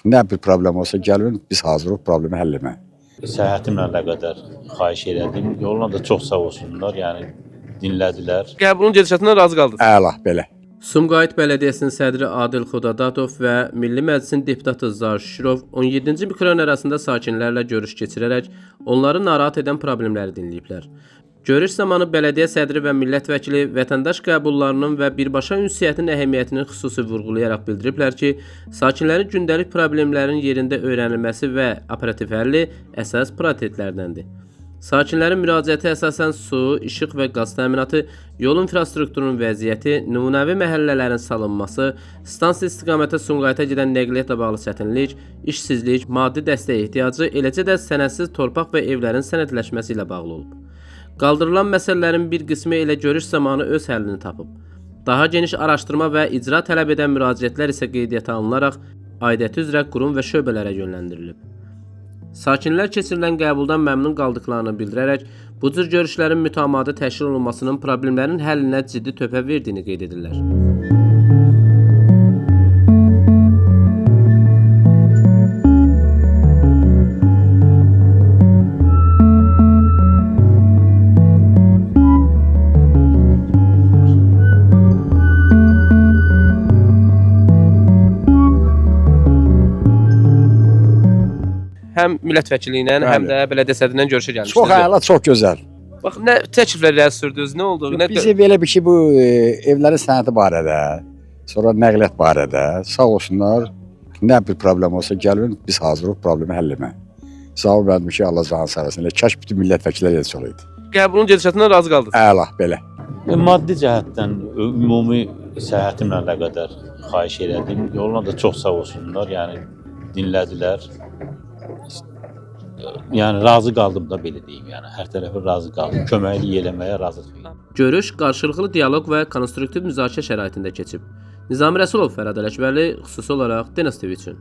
Nə bir problem olsa gəlin, biz hazırıq problemi həll etməyə. Səhhətimlə əlaqədar xahiş elədim. Yoluna da çox sağ olsunlar, yəni dinlədilər. Qəbulun gedişatından razı qaldınız. Əla, belə. Sumqayıt Bələdiyyəsinin sədri Adil Xudadatov və Milli Məclisin deputatı Zahir Şükürov 17-ci mikrorayon arasında sakinlərlə görüş keçirərək onları narahat edən problemləri dinləyiblər. Görüş zamanı bələdiyyə sədri və millət vəkili vətəndaş qəbullarının və birbaşa ünsiyyətin əhəmiyyətini xüsusi vurğulayaraq bildiriblər ki, sakinlərin gündəlik problemlərin yerində öyrənilməsi və operativ həlli əsas prioritetlərdəndir. Sakinlərin müraciəti əsasən su, işıq və qaz təminatı, yol infrastrukturunun vəziyyəti, nümunəvi məhəllələrin salınması, stansiya istiqamətə Sumqayıta gedən nəqliyyatla bağlı çətinlik, işsizlik, maddi dəstək ehtiyacı, eləcə də sənədsiz torpaq və evlərin sənədləşməsi ilə bağlı olub. Qaldırılan məsələlərin bir qismi elə görüş zamanı öz həllini tapıb. Daha geniş araşdırma və icra tələb edən müraciətlər isə qeydiyyata alınaraq aidiyyəti üzrə qurum və şöbələrə yönləndirilib. Sakinlər keçirilən qəbuldan məmnun qaldıqlarını bildirərək, bu cür görüşlərin mütəmadi təşkil olunmasının problemlərin həllinə ciddi töhfə verdiyini qeyd edirlər. Həm millət vəkili ilə, həm də bələdiyyə sədri ilə görüşə Çox gəlmişdiniz. əla, çox gözəl. Bax, nə təkliflər irəli sürdünüz, nə oldu? Bizi belə bir ki, bu evlərin sənədi barədə, sonra nəqliyyat barədə, sağ olsunlar, nə bir problem olsa gəlin, biz hazırıq problemi həll etməyə. Sağ ol, mənim ki, Allah canı sağ olsun. Kaş bütün millət vəkilləri elə olaydı. Qəbulun gedişatından razı qaldınız. Əla, belə. Maddi cəhətdən ümumi səhhətimlə əlaqədar xahiş elədim. Yoluna da çox sağ olsunlar, yəni dinlədilər. Yəni razı qaldım da belə deyim, yəni hər tərəfi razı qaldım. Köməklik eləməyə razıyıq. Görüş qarşılıqlı dialoq və konstruktiv müzakirə şəraitində keçib. Nizami Rəsulov, Fərhad Ələkbərli, xüsusi olaraq Denas TV üçün.